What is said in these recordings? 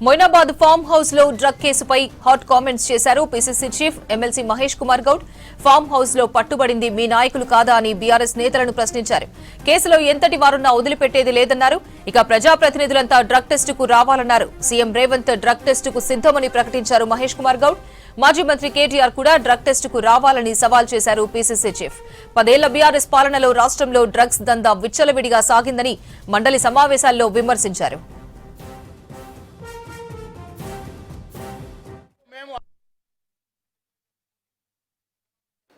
Moinabad farm house లో drug కేసుపై hot comments చేశారు PCC chief MLC Mahesh Kumar Goud. Farm house లో పట్టుబడింది మీ నాయకులు కాదా అని బీఆర్ఎస్ నేతలను ప్రశ్నించారు. కేసులో ఎంతటి వారున్నా వదిలిపెట్టేది లేదన్నారు. ఇక ప్రజాప్రతినిధులంతా డ్రగ్ టెస్ట్ కు రావాలన్నారు. సీఎం రేవంత్ డ్రగ్ టెస్ట్ కు సిద్దమని ప్రకటించారు మహేష్ కుమార్ గౌడ్. మాజీ మంత్రి కేటీఆర్ కూడా డ్రగ్ టెస్ట్ కు రావాలని సవాల్ చేశారు పీసీసీ చీఫ్. 10 ఏళ్ల బీఆర్ఎస్ పాలనలో రాష్ట్రంలో డ్రగ్స్ దందా విచ్చలవిడిగా సాగిందని మండలి సమావేశాల్లో విమర్శించారు.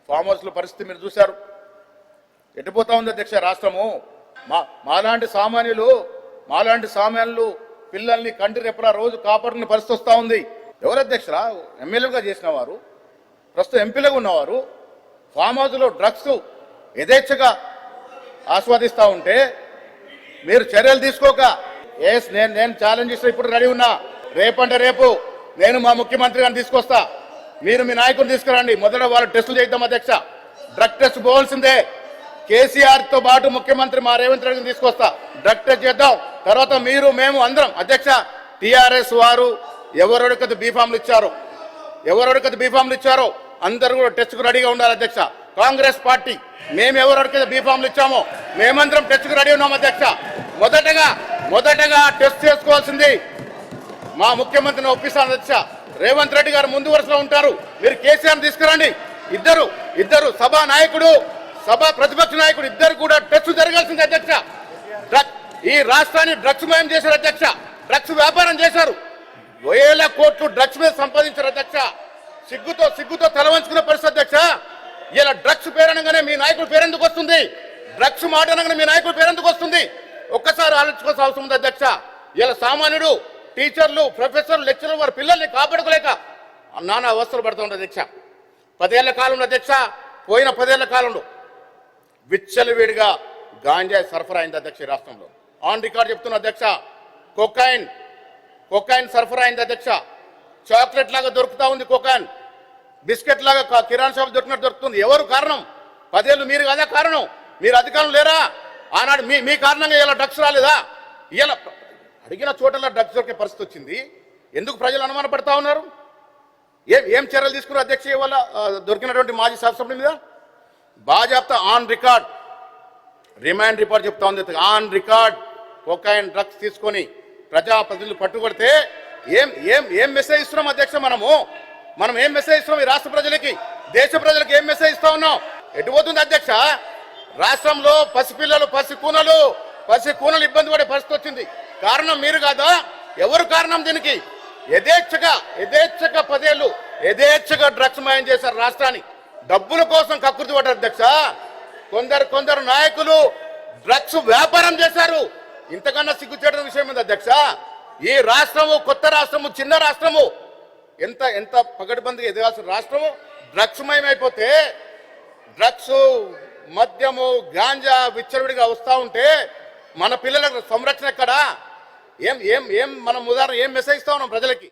ఫామ్ హౌస్ల పరిస్థితి మీరు చూశారు. ఎటుపోతా ఉంది అధ్యక్ష రాష్ట్రము. మాలాంటి సామాన్యులు పిల్లల్ని కంటి రెప్పలా రోజు కాపాడుకునే పరిస్థితి వస్తూ ఉంది. ఎవరు అధ్యక్షరా? ఎమ్మెల్యేలుగా చేసిన వారు, ప్రస్తుతం ఎంపీలుగా ఉన్నవారు ఫామ్ హౌస్లో డ్రగ్స్ యథేచ్ఛగా ఆస్వాదిస్తూ ఉంటే మీరు చర్యలు తీసుకోక నేను ఛాలెంజ్ చేసిన ఇప్పుడు రెడీ ఉన్నా. రేపంటే రేపు నేను మా ముఖ్యమంత్రి గారిని తీసుకొస్తా. మీరు మీ నాయకుని తీసుకురండి. మొదట వాళ్ళు టెస్టులు చేద్దాం అధ్యక్ష. డ్రగ్ టెస్ట్ పోవాల్సిందే. కేసీఆర్ తో పాటు ముఖ్యమంత్రి మా రేవంత్ రెడ్డిని తీసుకొస్తా. డ్రగ్ టెస్ట్ చేద్దాం. తర్వాత మీరు మేము అందరం అధ్యక్ష. టీఆర్ఎస్ వారు ఎవరెవరికైతే బీఫామ్లు ఇచ్చారో అందరూ కూడా టెస్ట్ కు రెడీగా ఉండాలి అధ్యక్ష. కాంగ్రెస్ పార్టీ మేము ఎవరెవరికైతే బీఫామ్లు ఇచ్చామో మేమందరం టెస్ట్ కు రెడీ ఉన్నాం అధ్యక్ష. మొదటగా టెస్ట్ చేసుకోవాల్సింది మా ముఖ్యమంత్రిని ఒప్పిస్తాను అధ్యక్ష. రేవంత్ రెడ్డి గారు ముందు వరుసలో ఉంటారు. మీరు కేసీఆర్ తీసుకురండి. ఇద్దరు సభా ప్రతిపక్ష నాయకుడు ఇద్దరు కూడా టెస్ట్ జరగాల్సింది అధ్యక్ష. ఈ రాష్ట్రాన్ని డ్రగ్స్ మయం చేశారు అధ్యక్ష. డ్రగ్స్ వ్యాపారం చేశారు. 1000 కోట్లు డ్రగ్స్ మీద సంపాదించారు అధ్యక్ష. సిగ్గుతో తలవంచుకున్న పరిస్థితి అధ్యక్ష. ఇలా డ్రగ్స్ పేరనగానే మీ నాయకుడు పేరెందుకు వస్తుంది? డ్రగ్స్ మాట అనగానే మీ నాయకుడు పేరెందుకు వస్తుంది? ఒక్కసారి ఆలోచించుకోవాల్సిన అవసరం ఉంది అధ్యక్ష. ఇలా సామాన్యుడు, టీచర్లు, ప్రొఫెసర్లు, లెక్చరర్లు వారి పిల్లల్ని కాపాడుకోలేక నానా అవస్థలు పడుతూ ఉంటారు అధ్యక్ష. 10 ఏళ్ల కాలంలో అధ్యక్ష, పోయిన 10 ఏళ్ల కాలంలో విచ్చలవిడిగా గాంజాయి సరఫరా అయింది అధ్యక్ష. ఈ రాష్ట్రంలో ఆన్ రికార్డ్ చెప్తున్న అధ్యక్ష. కొకైన్ సరఫరా అయింది అధ్యక్ష. చాక్లెట్ లాగా దొరుకుతా ఉంది కొకైన్. బిస్కెట్ లాగా కిరాణా షాప్ దొరుకుతుంది. ఎవరు కారణం? 10 ఏళ్ళు మీరు కదా కారణం. మీరు అధికారం లేరా? ఆనాడు మీ కారణంగా ఇలా డ్రగ్స్ రాలేదా? ఇలా అడిగిన చోటలా డ్రగ్స్ దొరికే పరిస్థితి వచ్చింది. ఎందుకు ప్రజలు అనుమాన పడతా ఉన్నారు? ఏం చర్యలు తీసుకున్నారు అధ్యక్ష? ఇవాళ దొరికినటువంటి మాజీ శాసనసభ్యుల మీద బాజాప్తా ఆన్ రికార్డ్ రిమాండ్ రిపోర్ట్ చెప్తా ఉంది. ఆన్ రికార్డ్ కొకైన్ డ్రగ్స్ తీసుకొని ప్రజాప్రతినిధులు పట్టుకొడితే ఏం మెసేజ్ ఇస్తున్నాం అధ్యక్ష? మనం ఏం మెసేజ్ ఇస్తున్నాం ఈ రాష్ట్ర ప్రజలకి, దేశ ప్రజలకి ఏం మెసేజ్ ఇస్తా ఉన్నాం? ఎటుపోతుంది అధ్యక్ష? రాష్ట్రంలో పసిపిల్లలు, పసికూనలు ఇబ్బంది పడే పరిస్థితి వచ్చింది. కారణం మీరు కాదా? ఎవరు కారణం దీనికి? యథేచ్ఛగా 10 ఏళ్ళు యథేచ్ఛగా డ్రగ్స్ మయం చేశారు రాష్ట్రాన్ని. డబ్బుల కోసం కకృతి పడ్డారు అధ్యక్ష. కొందరు నాయకులు డ్రగ్స్ వ్యాపారం చేశారు. ఇంతకన్నా సిగ్గుచేటైన విషయం ఉంది అధ్యక్ష. ఈ రాష్ట్రము కొత్త రాష్ట్రము, చిన్న రాష్ట్రము, ఎంత పగడ్బందీగా ఎదగాల్సిన రాష్ట్రము డ్రగ్స్ మయమైపోతే, డ్రగ్స్, మద్యము, గాంజా విచ్చలవిడిగా వస్తూ ఉంటే మన పిల్లలకు సంరక్షణ ఎక్కడా? ఏం మనం ఉదాహరణ ఏం మెసేజ్ ఇస్తా ఉన్నాం ప్రజలకి?